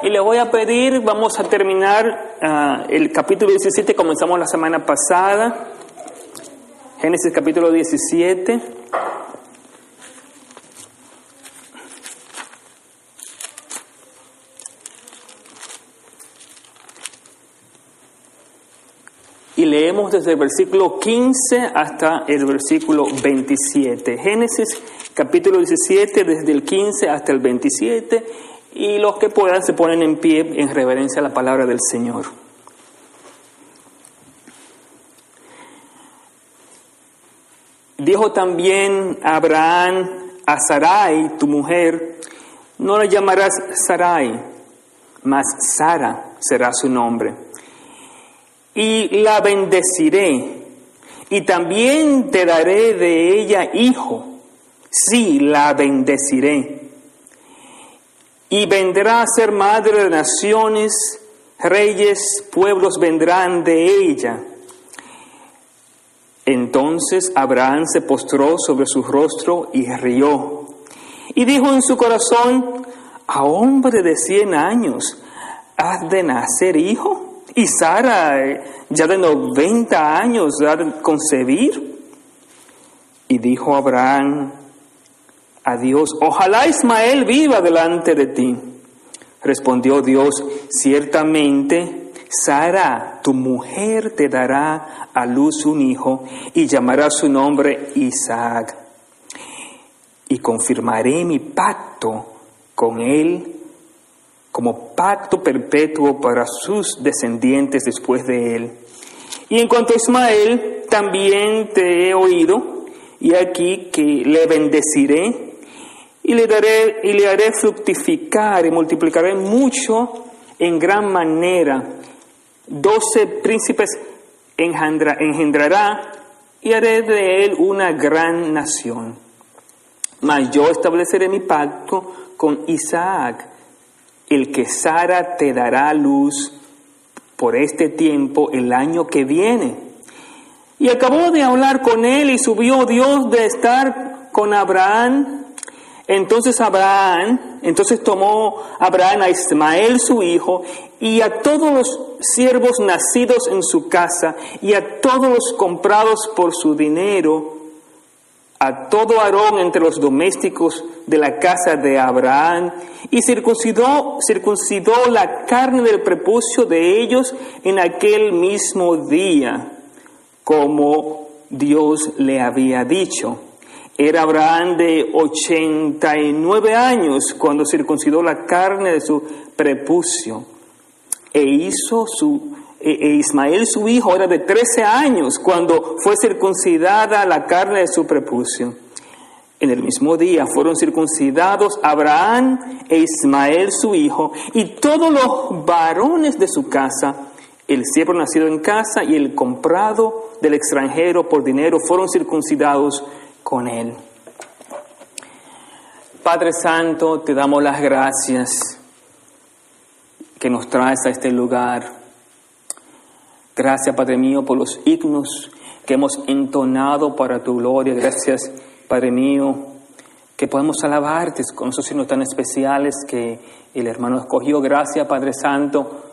Y le voy a pedir, vamos a terminar el capítulo 17, comenzamos la semana pasada, Génesis capítulo 17. Y leemos desde el versículo 15 hasta el versículo 27. Génesis capítulo 17, desde el 15 hasta el 27. Y los que puedan se ponen en pie en reverencia a la palabra del Señor. Dijo también Abraham a Sarai, tu mujer, no la llamarás Sarai, mas Sara será su nombre. Y la bendeciré, y también te daré de ella hijo. Sí, la bendeciré. Y vendrá a ser madre de naciones, reyes, pueblos vendrán de ella. Entonces Abraham se postró sobre su rostro y rió. Y dijo en su corazón, a hombre de 100 años, ¿has de nacer hijo? Y Sara, ya de 90 años, ha de concebir. Y dijo Abraham a Dios, ojalá Ismael viva delante de ti. Respondió Dios, ciertamente Sara, tu mujer, te dará a luz un hijo y llamará su nombre Isaac. Y confirmaré mi pacto con él como pacto perpetuo para sus descendientes después de él. Y en cuanto a Ismael, también te he oído, y aquí que le bendeciré, y le haré fructificar, y multiplicaré mucho en gran manera. 12 príncipes engendrará, y haré de él una gran nación. Mas yo estableceré mi pacto con Isaac, el que Sara te dará a luz por este tiempo el año que viene. Y acabó de hablar con él y subió Dios de estar con Abraham. Entonces tomó Abraham a Ismael su hijo y a todos los siervos nacidos en su casa y a todos los comprados por su dinero, a todo Aarón entre los domésticos de la casa de Abraham, y circuncidó la carne del prepucio de ellos en aquel mismo día, como Dios le había dicho. Era Abraham de 89 años cuando circuncidó la carne de su prepucio, e Ismael su hijo era de 13 años cuando fue circuncidada la carne de su prepucio. En el mismo día fueron circuncidados Abraham e Ismael su hijo y todos los varones de su casa, el siervo nacido en casa y el comprado del extranjero por dinero fueron circuncidados con él. Padre Santo, te damos las gracias que nos traes a este lugar. Gracias, Padre mío, por los himnos que hemos entonado para tu gloria. Gracias, Padre mío, que podemos alabarte con esos himnos tan especiales que el hermano escogió. Gracias, Padre Santo,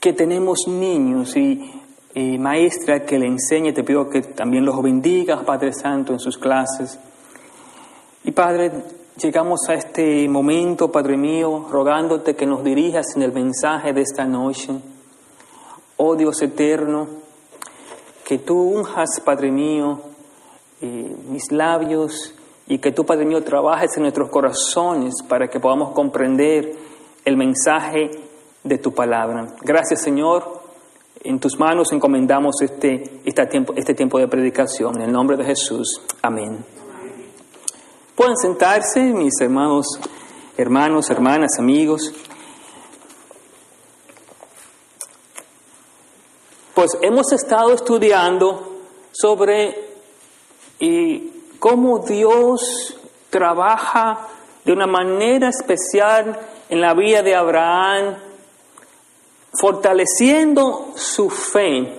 que tenemos niños y maestra que le enseñe. Te pido que también los bendigas, Padre Santo, en sus clases. Y Padre, llegamos a este momento, Padre mío, rogándote que nos dirijas en el mensaje de esta noche. Oh Dios eterno, que tú unjas, Padre mío, mis labios y que tú, Padre mío, trabajes en nuestros corazones para que podamos comprender el mensaje de tu palabra. Gracias, Señor. En tus manos encomendamos este tiempo de predicación. En el nombre de Jesús. Amén. Pueden sentarse, mis hermanos, hermanas, amigos. Pues hemos estado estudiando sobre cómo Dios trabaja de una manera especial en la vida de Abraham, fortaleciendo su fe,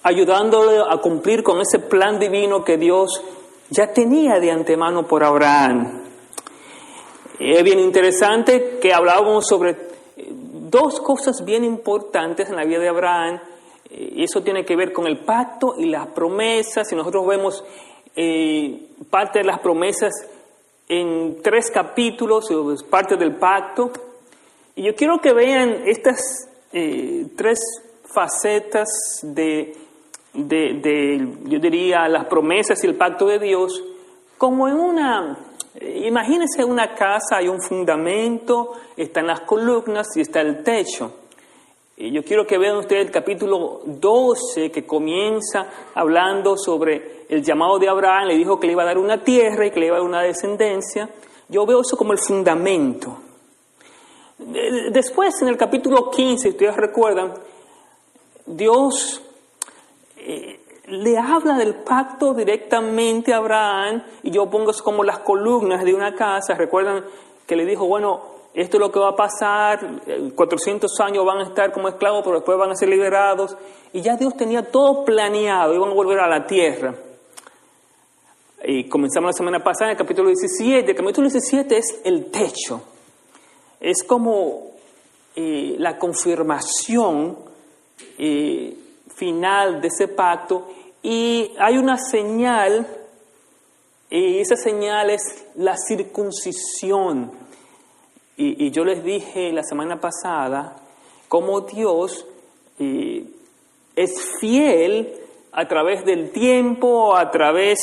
ayudándole a cumplir con ese plan divino que Dios ya tenía de antemano por Abraham. Es bien interesante que hablábamos sobre dos cosas bien importantes en la vida de Abraham. Eso tiene que ver con el pacto y las promesas. Y nosotros vemos parte de las promesas en 3 capítulos, parte del pacto. Y yo quiero que vean estas 3 facetas de, yo diría, las promesas y el pacto de Dios, como en imagínense una casa, hay un fundamento, están las columnas y está el techo. Y yo quiero que vean ustedes el capítulo 12, que comienza hablando sobre el llamado de Abraham. Le dijo que le iba a dar una tierra y que le iba a dar una descendencia. Yo veo eso como el fundamento. Después, en el capítulo 15, ustedes recuerdan, Dios le habla del pacto directamente a Abraham, y yo pongo eso como las columnas de una casa. Recuerdan que le dijo, bueno, esto es lo que va a pasar, 400 años van a estar como esclavos, pero después van a ser liberados. Y ya Dios tenía todo planeado, iban a volver a la tierra. Y comenzamos la semana pasada en el capítulo 17. El capítulo 17 es el techo. Es como la confirmación final de ese pacto. Y hay una señal, y esa señal es la circuncisión. Y yo les dije la semana pasada cómo Dios es fiel a través del tiempo, a través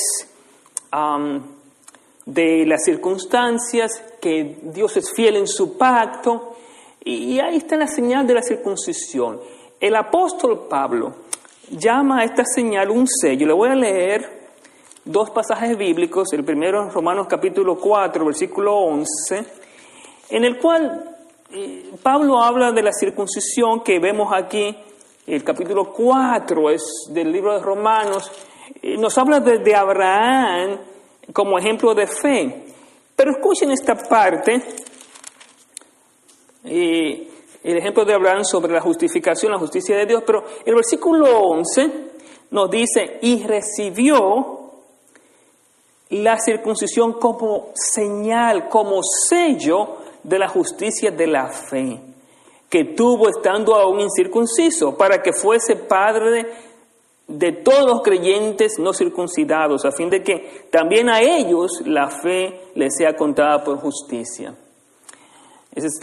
de las circunstancias, que Dios es fiel en su pacto. Y ahí está la señal de la circuncisión. El apóstol Pablo llama a esta señal un sello. Le voy a leer 2 pasajes bíblicos. El primero en Romanos capítulo 4, versículo 11, en el cual Pablo habla de la circuncisión que vemos aquí. El capítulo 4 es del libro de Romanos. Nos habla de Abraham como ejemplo de fe. Pero escuchen esta parte, el ejemplo de Abraham sobre la justificación, la justicia de Dios. Pero el versículo 11 nos dice, y recibió la circuncisión como señal, como sello de la justicia de la fe, que tuvo estando aún incircunciso, para que fuese padre de todos los creyentes no circuncidados, a fin de que también a ellos la fe les sea contada por justicia. Esa es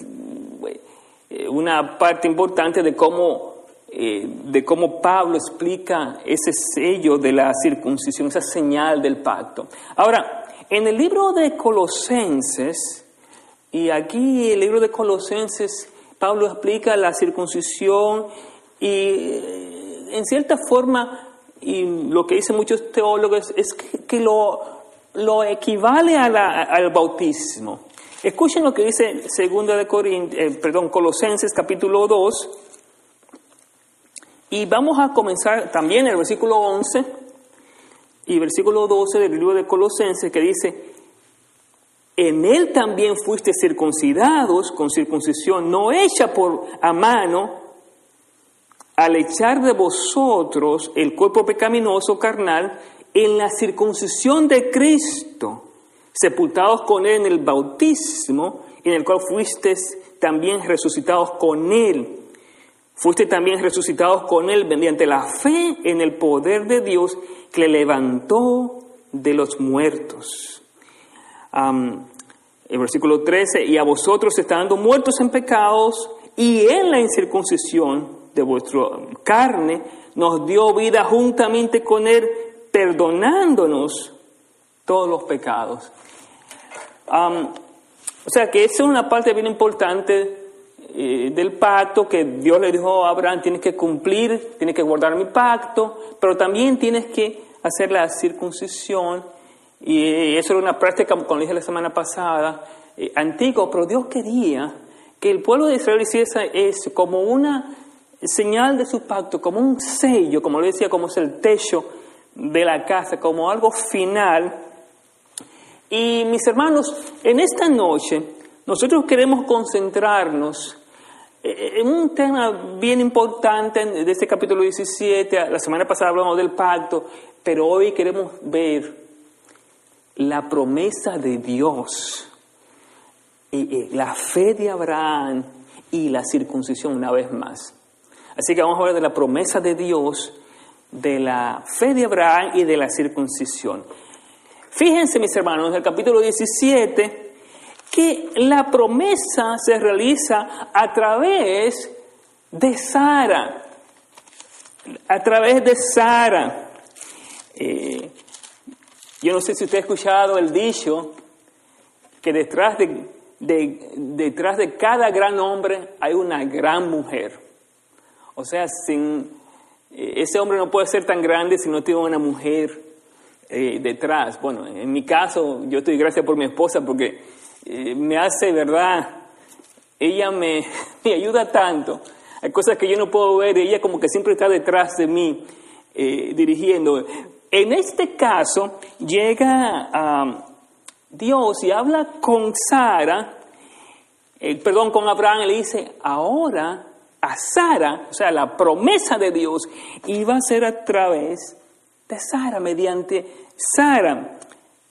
una parte importante de cómo Pablo explica ese sello de la circuncisión, esa señal del pacto. Ahora, en el libro de Colosenses, y aquí el libro de Colosenses, Pablo explica la circuncisión y en cierta forma, y lo que dicen muchos teólogos, es que lo equivale al bautismo. Escuchen lo que dice Colosenses capítulo 2, y vamos a comenzar también el versículo 11 y versículo 12 del libro de Colosenses, que dice, en él también fuiste circuncidados con circuncisión no hecha a mano, al echar de vosotros el cuerpo pecaminoso carnal en la circuncisión de Cristo, sepultados con él en el bautismo, en el cual fuisteis también resucitados con él. Fuiste también resucitados con él mediante la fe en el poder de Dios que le levantó de los muertos. El versículo 13, y a vosotros estando muertos en pecados y en la incircuncisión de vuestra carne, nos dio vida juntamente con él, perdonándonos todos los pecados. O sea que esa es una parte bien importante del pacto, que Dios le dijo a Abraham, tienes que cumplir, tienes que guardar mi pacto, pero también tienes que hacer la circuncisión. Y eso era una práctica, como dije la semana pasada, antigua, pero Dios quería que el pueblo de Israel hiciese eso como una señal de su pacto, como un sello, como le decía, como es el techo de la casa, como algo final. Y mis hermanos, en esta noche nosotros queremos concentrarnos en un tema bien importante de este capítulo 17. La semana pasada hablamos del pacto, pero hoy queremos ver la promesa de Dios la fe de Abraham y la circuncisión una vez más. Así que vamos a hablar de la promesa de Dios, de la fe de Abraham y de la circuncisión. Fíjense, mis hermanos, en el capítulo 17, que la promesa se realiza a través de Sara. A través de Sara. Yo no sé si usted ha escuchado el dicho que detrás de cada gran hombre hay una gran mujer. O sea, ese hombre no puede ser tan grande si no tiene una mujer detrás. Bueno, en mi caso, yo estoy gracias por mi esposa porque me hace, ¿verdad? Ella me ayuda tanto. Hay cosas que yo no puedo ver, ella como que siempre está detrás de mí, dirigiendo. En este caso, llega Dios y habla con Sara, con Abraham, y le dice, ahora a Sara, o sea, la promesa de Dios, iba a ser a través de Sara, mediante Sara.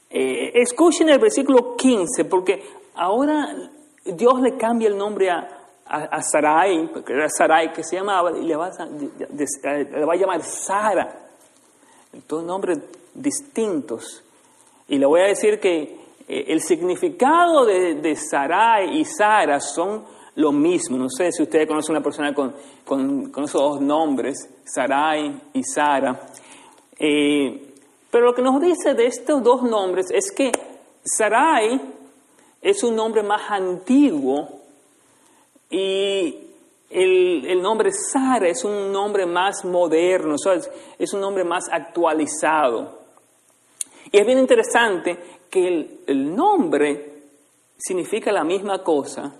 Escuchen el versículo 15, porque ahora Dios le cambia el nombre a Sarai, porque era Sarai que se llamaba, y le va a llamar Sara. Todos nombres distintos. Y le voy a decir que el significado de Sarai y Sara son lo mismo. No sé si ustedes conocen una persona con esos dos nombres, Sarai y Sara. Pero lo que nos dice de estos dos nombres es que Sarai es un nombre más antiguo y el nombre Sara es un nombre más moderno, o sea, es un nombre más actualizado. Y es bien interesante que el nombre significa la misma cosa,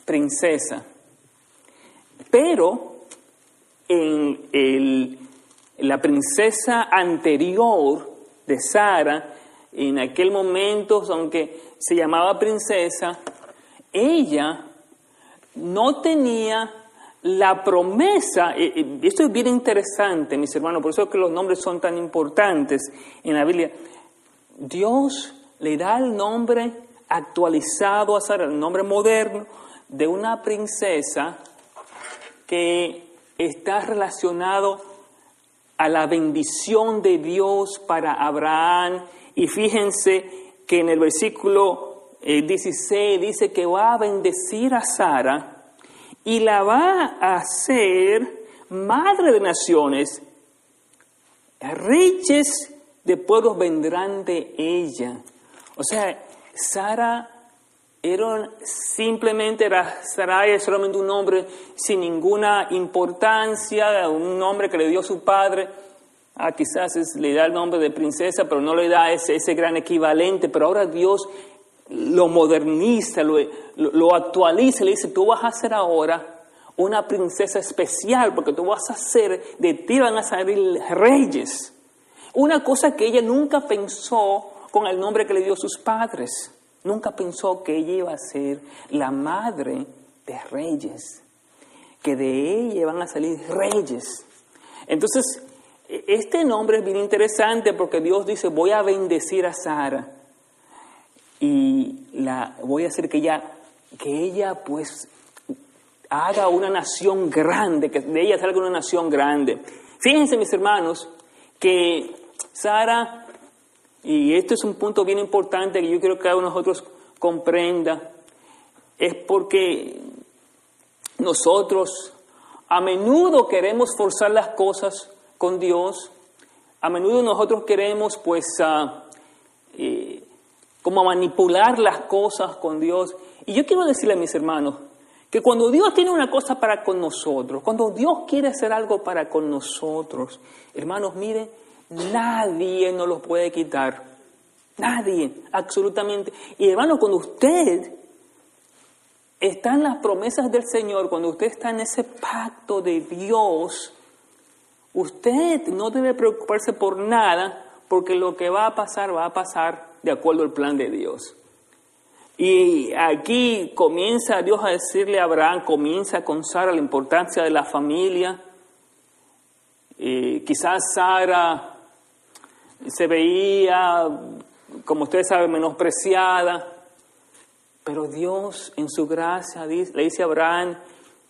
princesa. Pero la princesa anterior de Sara, en aquel momento, aunque se llamaba princesa, ella no tenía la promesa. Esto es bien interesante, mis hermanos, por eso es que los nombres son tan importantes en la Biblia. Dios le da el nombre actualizado a Sara, el nombre moderno de una princesa que está relacionado a la bendición de Dios para Abraham. Y fíjense que en el versículo 16 dice que va a bendecir a Sara y la va a hacer madre de naciones. Reyes de pueblos vendrán de ella. O sea, Sara Sarai es solamente un nombre sin ninguna importancia, un nombre que le dio su padre. Quizás le da el nombre de princesa, pero no le da ese gran equivalente. Pero ahora Dios lo moderniza, lo actualiza y le dice, tú vas a ser ahora una princesa especial, porque tú vas a ser, de ti van a salir reyes. Una cosa que ella nunca pensó con el nombre que le dio sus padres. Nunca pensó que ella iba a ser la madre de reyes, que de ella van a salir reyes. Entonces, este nombre es bien interesante porque Dios dice, voy a bendecir a Sara y voy a hacer que ella pues haga una nación grande, que de ella salga una nación grande. Fíjense, mis hermanos, que Sara, y esto es un punto bien importante que yo quiero que cada uno de nosotros comprenda, es porque nosotros a menudo queremos forzar las cosas con Dios, a menudo nosotros queremos pues como manipular las cosas con Dios. Y yo quiero decirle a mis hermanos que cuando Dios tiene una cosa para con nosotros, cuando Dios quiere hacer algo para con nosotros, hermanos, miren, nadie nos lo puede quitar. Nadie, absolutamente. Y hermanos, cuando usted está en las promesas del Señor, cuando usted está en ese pacto de Dios, usted no debe preocuparse por nada, porque lo que va a pasar de acuerdo al plan de Dios. Y aquí comienza Dios a decirle a Abraham, comienza con Sara la importancia de la familia. Quizás Sara se veía, como ustedes saben, menospreciada. Pero Dios en su gracia le dice a Abraham,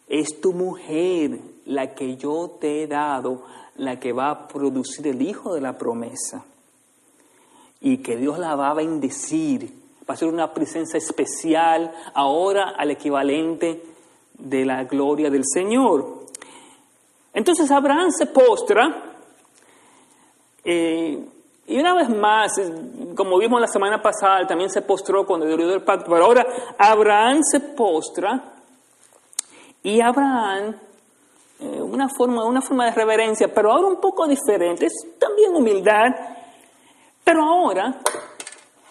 es tu mujer la que yo te he dado, la que va a producir el hijo de la promesa. Y que Dios la va a bendecir, va a ser una presencia especial ahora al equivalente de la gloria del Señor. Entonces Abraham se postra, y una vez más, como vimos la semana pasada, también se postró cuando dio el pacto, pero ahora Abraham se postra, y Abraham, una forma de reverencia, pero ahora un poco diferente, es también humildad, pero ahora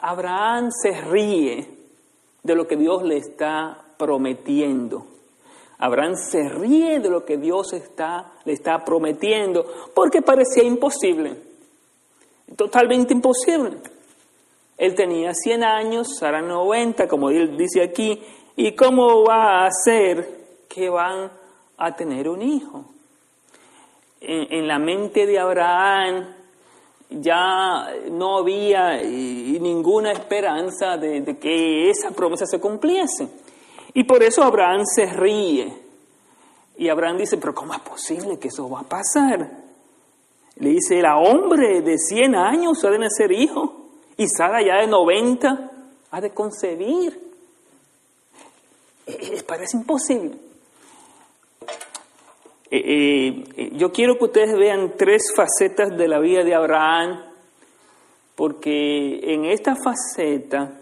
Abraham se ríe de lo que Dios le está prometiendo. Abraham se ríe de lo que Dios le está prometiendo, porque parecía imposible, totalmente imposible. Él tenía 100 años, Sara 90, como él dice aquí, ¿y cómo va a ser que van a tener un hijo? En la mente de Abraham ya no había ninguna esperanza de que esa promesa se cumpliese. Y por eso Abraham se ríe. Y Abraham dice, pero ¿cómo es posible que eso va a pasar? Le dice, el hombre de 100 años ha de nacer hijo, y Sara ya de 90 ha de concebir. Parece imposible. Yo quiero que ustedes vean 3 facetas de la vida de Abraham, porque en esta faceta,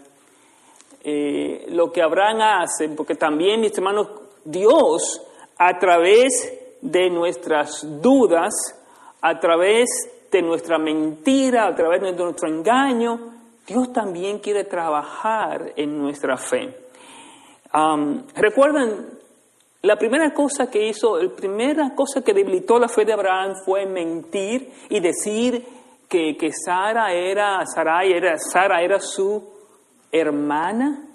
lo que Abraham hace, porque también, mis hermanos, Dios, a través de nuestras dudas, a través de nuestra mentira, a través de nuestro engaño, Dios también quiere trabajar en nuestra fe. ¿Recuerdan? La primera cosa que hizo, la primera cosa que debilitó la fe de Abraham fue mentir y decir que Sara era su hermana.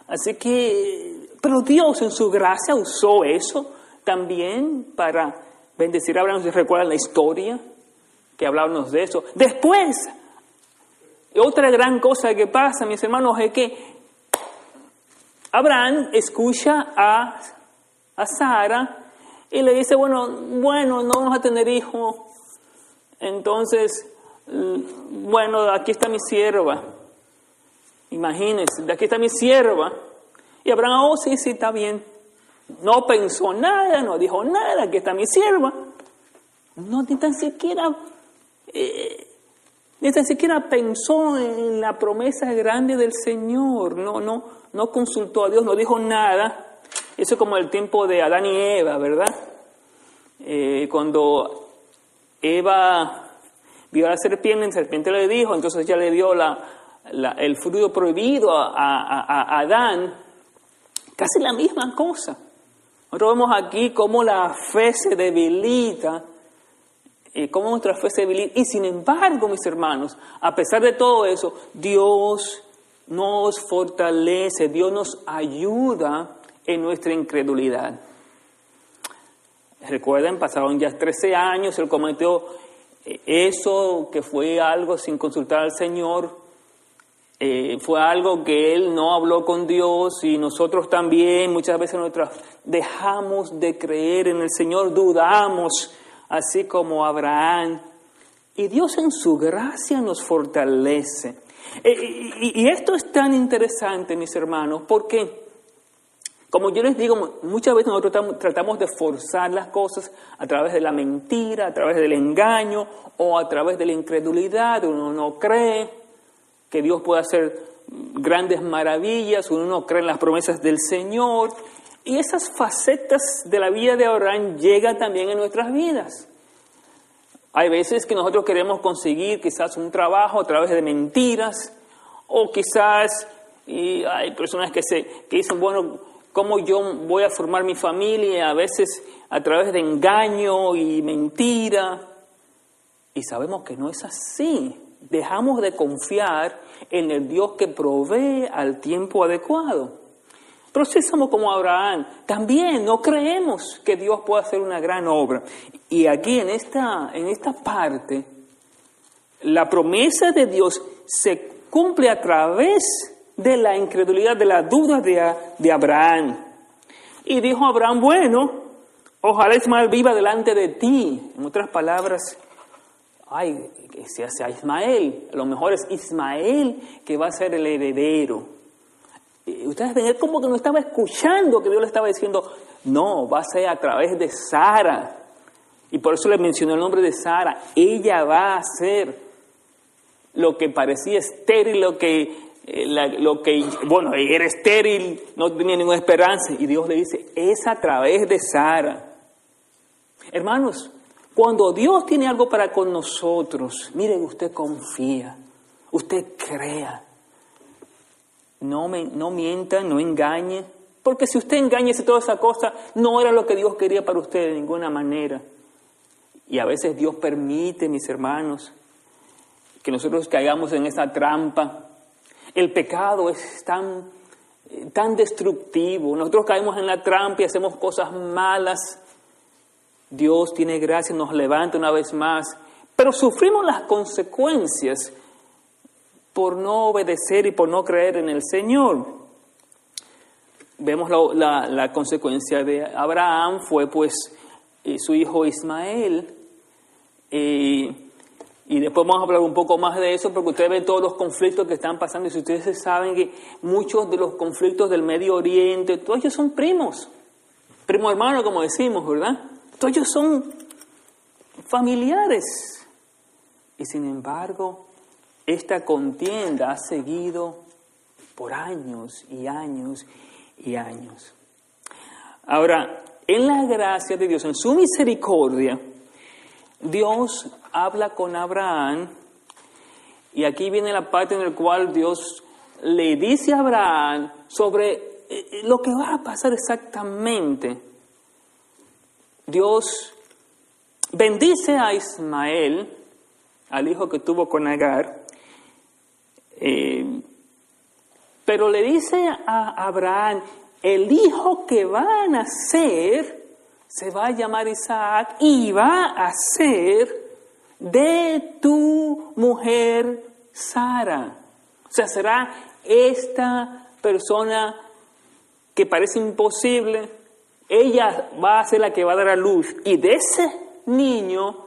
Así que, pero Dios en su gracia usó eso también para bendecir a Abraham. ¿Se recuerdan la historia que hablábamos de eso? Después, otra gran cosa que pasa, mis hermanos, es que Abraham escucha a Sara y le dice, bueno, no vamos a tener hijos, entonces, bueno, aquí está mi sierva. Imagínense, de aquí está mi sierva. Y Abraham, sí, está bien. No pensó nada, no dijo nada, aquí está mi sierva. No, ni tan siquiera pensó en la promesa grande del Señor. No consultó a Dios, no dijo nada. Eso es como el tiempo de Adán y Eva, ¿verdad? Cuando Eva vio a la serpiente le dijo, entonces ella le dio el fruto prohibido a Adán. Casi la misma cosa. Nosotros vemos aquí cómo la fe se debilita, cómo nuestra fe se debilita. Y sin embargo, mis hermanos, a pesar de todo eso, Dios nos fortalece, Dios nos ayuda en nuestra incredulidad. Recuerden, pasaron ya 13 años, él cometió eso que fue algo sin consultar al Señor, fue algo que él no habló con Dios, y nosotros también muchas veces dejamos de creer en el Señor, dudamos, así como Abraham, y Dios en su gracia nos fortalece. Y esto es tan interesante, mis hermanos, porque como yo les digo, muchas veces nosotros tratamos de forzar las cosas a través de la mentira, a través del engaño o a través de la incredulidad. Uno no cree que Dios pueda hacer grandes maravillas, uno no cree en las promesas del Señor. Y esas facetas de la vida de Abraham llegan también en nuestras vidas. Hay veces que nosotros queremos conseguir quizás un trabajo a través de mentiras, o quizás hay personas que dicen, bueno, ¿cómo yo voy a formar mi familia? A veces a través de engaño y mentira. Y sabemos que no es así. Dejamos de confiar en el Dios que provee al tiempo adecuado. Pero si somos como Abraham, también no creemos que Dios pueda hacer una gran obra. Y aquí en esta parte, la promesa de Dios se cumple a través de la incredulidad, de la duda de Abraham. Y dijo Abraham, bueno, ojalá Ismael viva delante de ti. En otras palabras, que sea Ismael. A lo mejor es Ismael que va a ser el heredero. Ustedes ven, él como que no estaba escuchando que Dios le estaba diciendo, no, va a ser a través de Sara. Y por eso le mencionó el nombre de Sara. Ella va a hacer lo que parecía estéril, bueno, era estéril, no tenía ninguna esperanza. Y Dios le dice, es a través de Sara. Hermanos, cuando Dios tiene algo para con nosotros, miren, usted confía, usted crea. No mienta, no engañe. Porque si usted engaña y toda esa cosa, no era lo que Dios quería para usted de ninguna manera. Y a veces Dios permite, mis hermanos, que nosotros caigamos en esa trampa. El pecado es tan destructivo. Nosotros caemos en la trampa y hacemos cosas malas. Dios tiene gracia, nos levanta una vez más. Pero sufrimos las consecuencias por no obedecer y por no creer en el Señor. Vemos la consecuencia de Abraham fue pues su hijo Ismael. Y después vamos a hablar un poco más de eso porque ustedes ven todos los conflictos que están pasando y si ustedes saben que muchos de los conflictos del Medio Oriente, todos ellos son primos hermanos como decimos, ¿verdad? Todos ellos son familiares. Y sin embargo, esta contienda ha seguido por años y años y años. Ahora, en la gracia de Dios, en su misericordia, Dios habla con Abraham y aquí viene la parte en la cual Dios le dice a Abraham sobre lo que va a pasar exactamente. Dios bendice a Ismael, al hijo que tuvo con Agar, pero le dice a Abraham, el hijo que va a nacer se va a llamar Isaac y va a ser de tu mujer Sara. O sea, será esta persona que parece imposible, ella va a ser la que va a dar a luz y de ese niño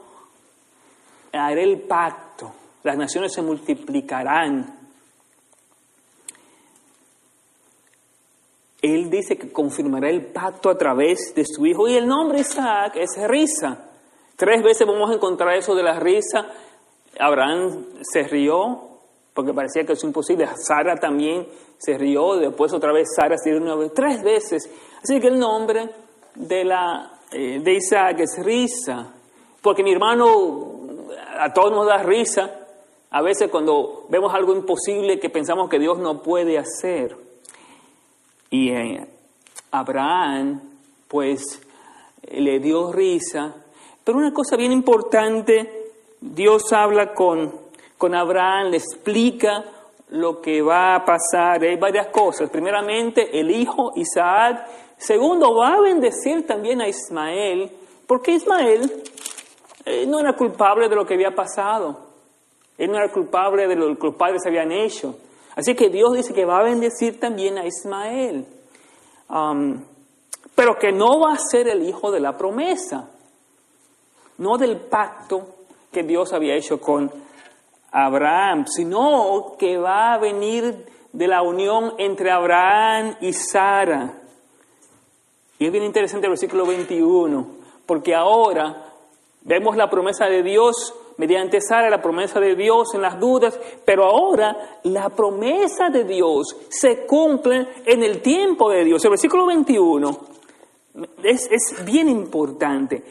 haré el pacto. Las naciones se multiplicarán. Él dice que confirmará el pacto a través de su hijo. Y el nombre Isaac es risa. 3 veces vamos a encontrar eso de la risa. Abraham se rió porque parecía que es imposible. Sara también se rió. Después otra vez Sara se rió 3 veces. Así que el nombre de Isaac es risa. Porque mi hermano, a todos nos da risa. A veces cuando vemos algo imposible que pensamos que Dios no puede hacer. Y Abraham, pues, le dio risa. Pero una cosa bien importante, Dios habla con Abraham, le explica lo que va a pasar. Hay varias cosas. Primeramente, el hijo Isaac. Segundo, va a bendecir también a Ismael, porque Ismael no era culpable de lo que había pasado. Él no era culpable de lo que los padres habían hecho. Así que Dios dice que va a bendecir también a Ismael. Pero que no va a ser el hijo de la promesa. No del pacto que Dios había hecho con Abraham, sino que va a venir de la unión entre Abraham y Sara. Y es bien interesante el versículo 21, porque ahora vemos la promesa de Dios mediante Sara, la promesa de Dios en las dudas, pero ahora la promesa de Dios se cumple en el tiempo de Dios. El versículo 21 es bien importante.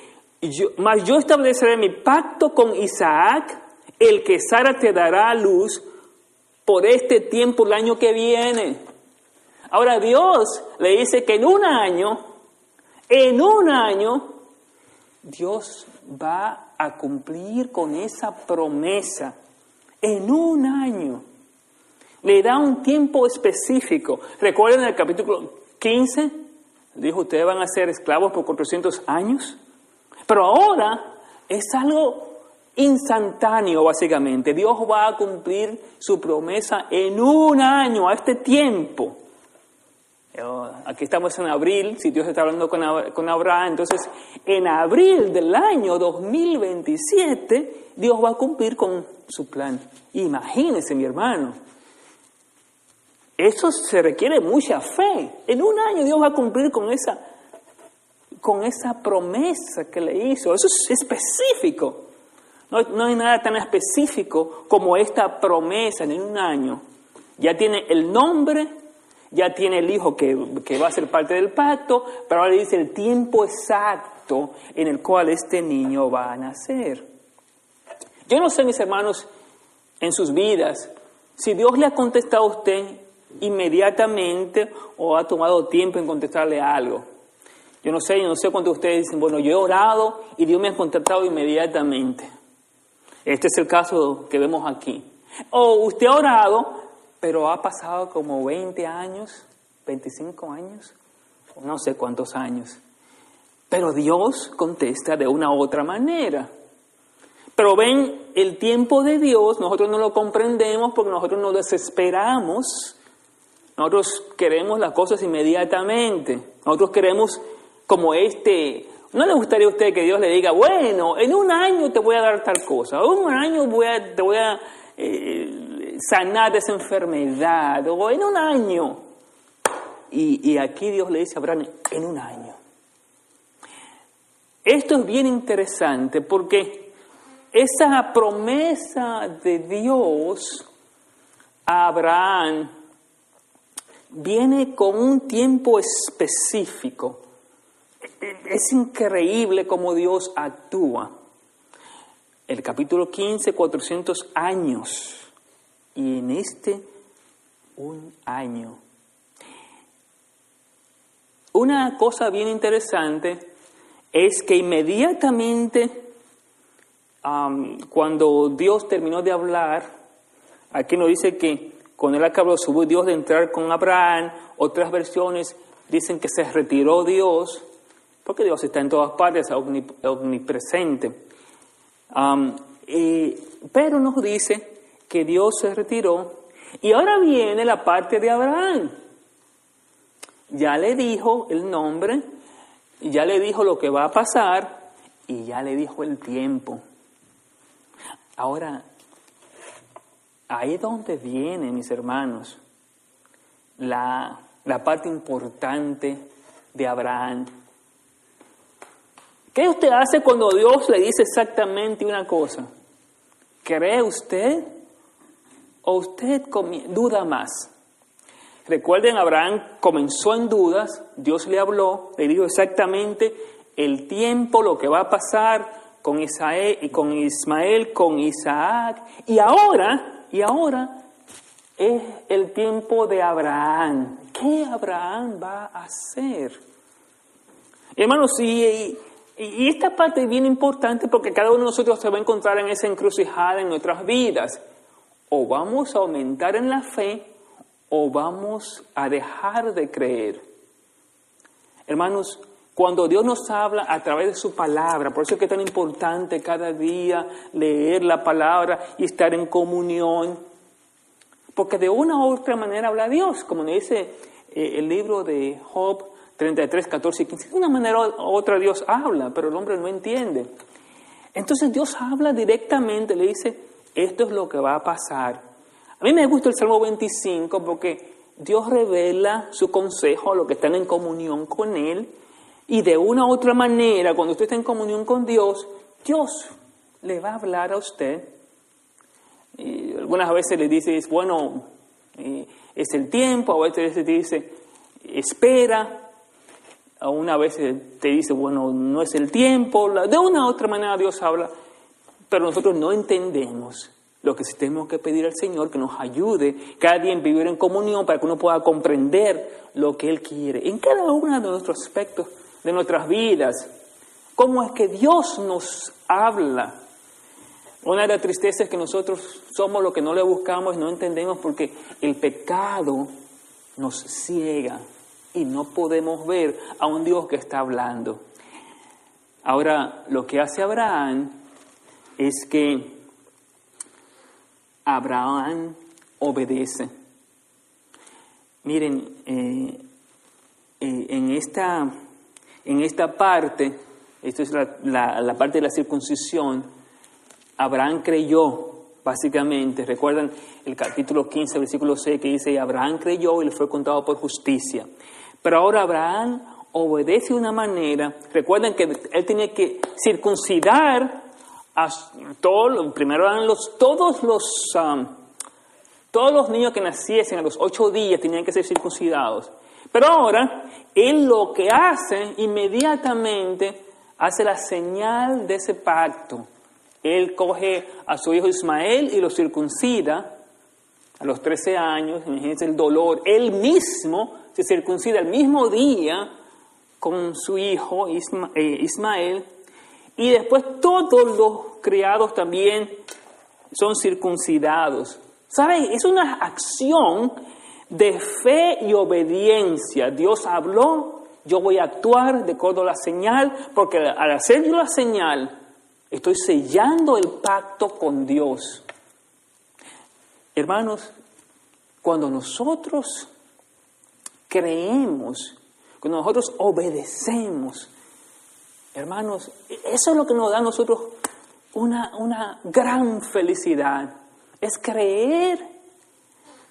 Mas yo estableceré mi pacto con Isaac, el que Sara te dará a luz por este tiempo el año que viene. Ahora Dios le dice que en un año, Dios va a cumplir con esa promesa. En un año. Le da un tiempo específico. Recuerden el capítulo 15, dijo, ustedes van a ser esclavos por 400 años. Pero ahora es algo instantáneo, básicamente. Dios va a cumplir su promesa en un año, a este tiempo. Aquí estamos en abril, si Dios está hablando con Abraham, entonces en abril del año 2027, Dios va a cumplir con su plan. Imagínense, mi hermano, eso se requiere mucha fe. En un año Dios va a cumplir con esa promesa que le hizo. Eso es específico. No hay nada tan específico como esta promesa en un año. Ya tiene el nombre, ya tiene el hijo que va a ser parte del pacto, pero ahora le dice el tiempo exacto en el cual este niño va a nacer. Yo no sé, mis hermanos, en sus vidas, si Dios le ha contestado a usted inmediatamente o ha tomado tiempo en contestarle algo. Yo no sé cuántos de ustedes dicen, bueno, yo he orado y Dios me ha contestado inmediatamente. Este es el caso que vemos aquí. O usted ha orado, pero ha pasado como 20 años, 25 años, no sé cuántos años. Pero Dios contesta de una u otra manera. Pero ven, el tiempo de Dios, nosotros no lo comprendemos porque nosotros nos desesperamos. Nosotros queremos las cosas inmediatamente. Nosotros queremos como ¿no le gustaría a usted que Dios le diga, bueno, en un año te voy a dar tal cosa, en un año te voy a sanar de esa enfermedad, o en un año? Y aquí Dios le dice a Abraham, en un año. Esto es bien interesante porque esa promesa de Dios a Abraham viene con un tiempo específico. Es increíble cómo Dios actúa. El capítulo 15, 400 años. Y en un año. Una cosa bien interesante es que inmediatamente, cuando Dios terminó de hablar, aquí nos dice que con él acabó su Dios de entrar con Abraham. Otras versiones dicen que se retiró Dios, porque Dios está en todas partes, es omnipresente. Pero nos dice que Dios se retiró. Y ahora viene la parte de Abraham. Ya le dijo el nombre, ya le dijo lo que va a pasar, y ya le dijo el tiempo. Ahora, ahí es donde viene, mis hermanos, la parte importante de Abraham. ¿Qué usted hace cuando Dios le dice exactamente una cosa? ¿Cree usted o usted duda más? Recuerden, Abraham comenzó en dudas, Dios le habló, le dijo exactamente el tiempo, lo que va a pasar con Ismael, con Isaac, y ahora es el tiempo de Abraham. ¿Qué Abraham va a hacer? Hermanos, y esta parte es bien importante porque cada uno de nosotros se va a encontrar en esa encrucijada en nuestras vidas. O vamos a aumentar en la fe o vamos a dejar de creer. Hermanos, cuando Dios nos habla a través de su palabra, por eso es que es tan importante cada día leer la palabra y estar en comunión, porque de una u otra manera habla Dios, como nos dice el libro de Job 33, 14 y 15. De una manera u otra Dios habla, pero el hombre no entiende. Entonces Dios habla directamente, le dice, esto es lo que va a pasar. A mí me gusta el Salmo 25 porque Dios revela su consejo a los que están en comunión con Él, y de una u otra manera, cuando usted está en comunión con Dios, Dios le va a hablar a usted. Y algunas veces le dice, bueno, es el tiempo, a veces te dice, espera. A una vez te dice, bueno, no es el tiempo. De una u otra manera Dios habla, pero nosotros no entendemos. Lo que sí tenemos que pedir al Señor, que nos ayude cada día en vivir en comunión para que uno pueda comprender lo que Él quiere en cada uno de nuestros aspectos de nuestras vidas. ¿Cómo es que Dios nos habla? Una de las tristezas es que nosotros somos lo que no le buscamos y no entendemos porque el pecado nos ciega y no podemos ver a un Dios que está hablando. Ahora, lo que hace Abraham es que Abraham obedece. Miren, en esta parte, esto es la parte de la circuncisión, Abraham creyó, básicamente. Recuerdan el capítulo 15, versículo 6, que dice, Abraham creyó y le fue contado por justicia. Pero ahora Abraham obedece de una manera. Recuerden que él tenía que circuncidar a todos, primero eran todos los niños que naciesen a los 8 días tenían que ser circuncidados. Pero ahora, él lo que hace, inmediatamente, hace la señal de ese pacto. Él coge a su hijo Ismael y lo circuncida a los 13 años. Imagínense el dolor. Él mismo se circuncida el mismo día con su hijo Ismael. Y después todos los criados también son circuncidados. ¿Saben? Es una acción de fe y obediencia. Dios habló, yo voy a actuar de acuerdo a la señal, porque al hacer yo la señal, estoy sellando el pacto con Dios. Hermanos, cuando nosotros creemos, cuando nosotros obedecemos, hermanos, eso es lo que nos da a nosotros una gran felicidad. Es creer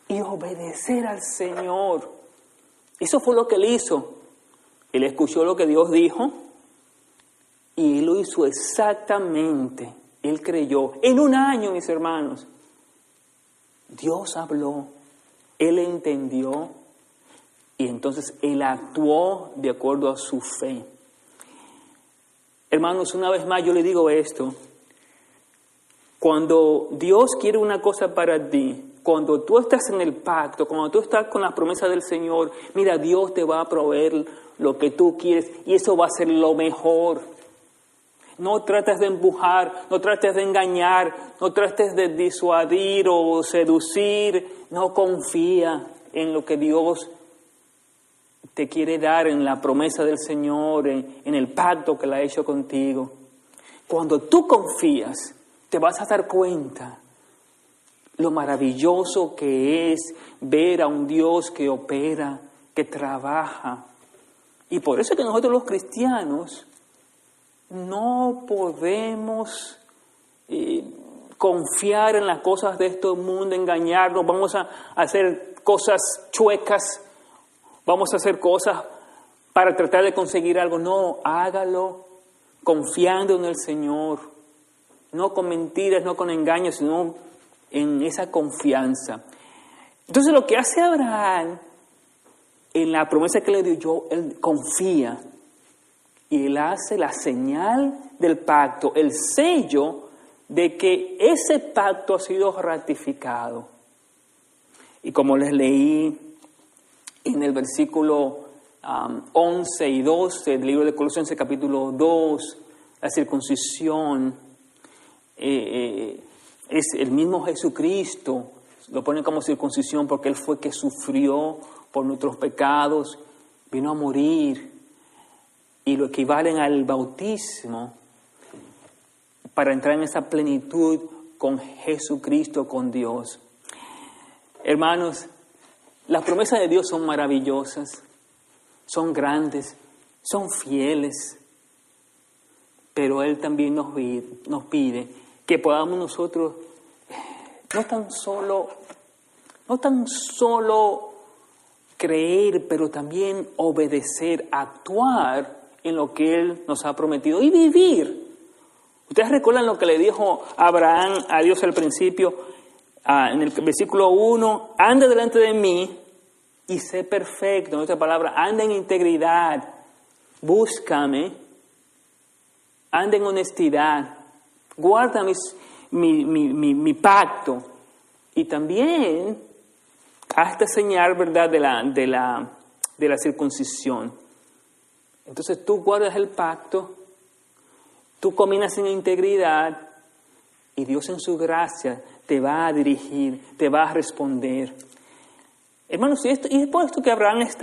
y obedecer al Señor. Eso fue lo que él hizo. Él escuchó lo que Dios dijo y él lo hizo exactamente. Él creyó. En un año, mis hermanos, Dios habló, él entendió y entonces él actuó de acuerdo a su fe. Hermanos, una vez más yo le digo esto. Cuando Dios quiere una cosa para ti, cuando tú estás en el pacto, cuando tú estás con las promesas del Señor, mira, Dios te va a proveer lo que tú quieres y eso va a ser lo mejor. No trates de empujar, no trates de engañar, no trates de disuadir o seducir. No, confía en lo que Dios te quiere dar, en la promesa del Señor, en el pacto que Él ha hecho contigo. Cuando tú confías, te vas a dar cuenta lo maravilloso que es ver a un Dios que opera, que trabaja. Y por eso es que nosotros los cristianos no podemos confiar en las cosas de este mundo, engañarnos, vamos a hacer cosas chuecas, vamos a hacer cosas para tratar de conseguir algo. No, hágalo confiando en el Señor. No con mentiras, no con engaños, sino en esa confianza. Entonces lo que hace Abraham, en la promesa que le dio, él confía. Y él hace la señal del pacto, el sello de que ese pacto ha sido ratificado. Y como les leí en el versículo 11 y 12 del libro de Colosenses capítulo 2, la circuncisión, es el mismo Jesucristo, lo ponen como circuncisión porque Él fue que sufrió por nuestros pecados, vino a morir y lo equivalen al bautismo para entrar en esa plenitud con Jesucristo, con Dios. Hermanos, las promesas de Dios son maravillosas, son grandes, son fieles, pero Él también nos pide que podamos nosotros no tan solo creer, pero también obedecer, actuar en lo que Él nos ha prometido y vivir. Ustedes recuerdan lo que le dijo Abraham a Dios al principio, en el versículo 1, anda delante de mí y sé perfecto. En otra palabra, anda en integridad, búscame, anda en honestidad, guarda mi pacto y también haz esta señal, ¿verdad?, de la circuncisión. Entonces tú guardas el pacto, tú caminas en integridad y Dios en su gracia te va a dirigir, te va a responder. Hermanos, y es por esto que Abraham es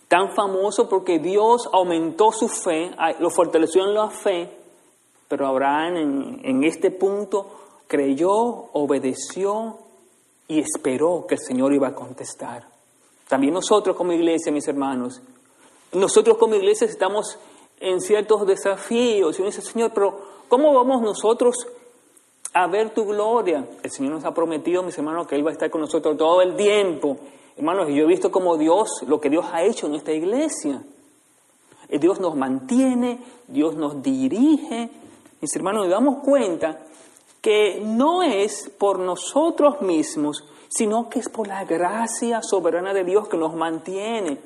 tan famoso, porque Dios aumentó su fe, lo fortaleció en la fe Pero Abraham en este punto creyó, obedeció y esperó que el Señor iba a contestar. También nosotros como iglesia, mis hermanos, nosotros como iglesia estamos en ciertos desafíos. Y uno dice, Señor, pero ¿cómo vamos nosotros a ver tu gloria? El Señor nos ha prometido, mis hermanos, que Él va a estar con nosotros todo el tiempo. Hermanos, yo he visto como Dios, lo que Dios ha hecho en esta iglesia. Dios nos mantiene, Dios nos dirige. Mis hermanos, nos damos cuenta que no es por nosotros mismos, sino que es por la gracia soberana de Dios que nos mantiene.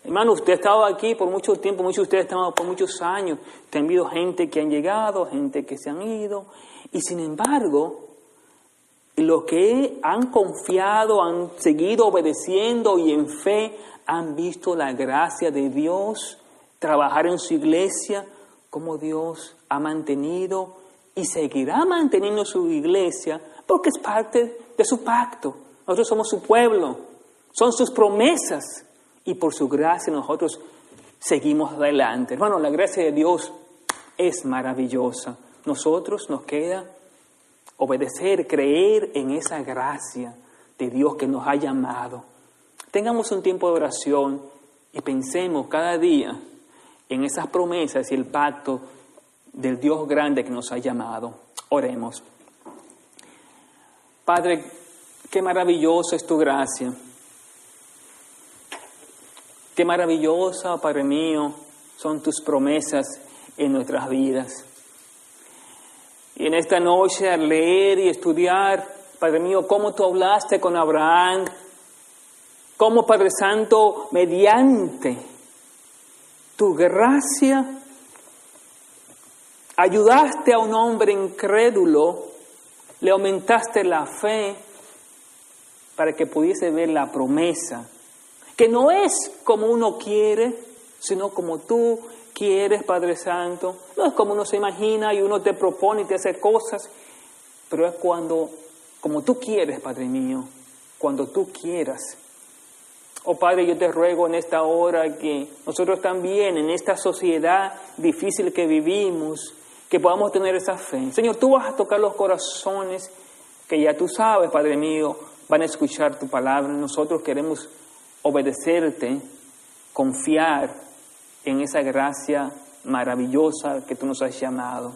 Hermano, usted ha estado aquí por mucho tiempo, muchos de ustedes han estado por muchos años. Usted ha habido gente que han llegado, gente que se han ido. Y sin embargo, los que han confiado, han seguido obedeciendo y en fe, han visto la gracia de Dios trabajar en su iglesia, como Dios ha mantenido y seguirá manteniendo su iglesia, porque es parte de su pacto. Nosotros somos su pueblo, son sus promesas, y por su gracia nosotros seguimos adelante. Hermano, la gracia de Dios es maravillosa. Nosotros nos queda obedecer, creer en esa gracia de Dios que nos ha llamado. Tengamos un tiempo de oración y pensemos cada día en esas promesas y el pacto del Dios grande que nos ha llamado. Oremos. Padre, qué maravillosa es tu gracia. Qué maravillosa, Padre mío, son tus promesas en nuestras vidas. Y en esta noche, al leer y estudiar, Padre mío, cómo tú hablaste con Abraham, cómo, Padre Santo, mediante tu gracia, ayudaste a un hombre incrédulo, le aumentaste la fe para que pudiese ver la promesa, que no es como uno quiere, sino como tú quieres, Padre Santo. No es como uno se imagina y uno te propone y te hace cosas, pero es como tú quieres, Padre mío, cuando tú quieras. Oh Padre, yo te ruego en esta hora que nosotros también, en esta sociedad difícil que vivimos, que podamos tener esa fe. Señor, tú vas a tocar los corazones que ya tú sabes, Padre mío, van a escuchar tu palabra. Nosotros queremos obedecerte, confiar en esa gracia maravillosa que tú nos has llamado.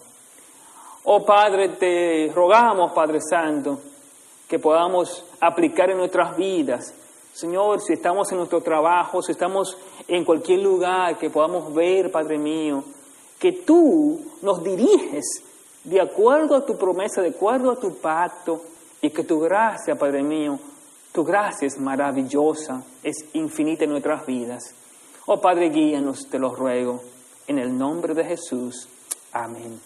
Oh Padre, te rogamos, Padre Santo, que podamos aplicar en nuestras vidas. Señor, si estamos en nuestro trabajo, si estamos en cualquier lugar, que podamos ver, Padre mío, que tú nos diriges de acuerdo a tu promesa, de acuerdo a tu pacto, y que tu gracia, Padre mío, tu gracia es maravillosa, es infinita en nuestras vidas. Oh Padre, guíanos, te lo ruego, en el nombre de Jesús. Amén.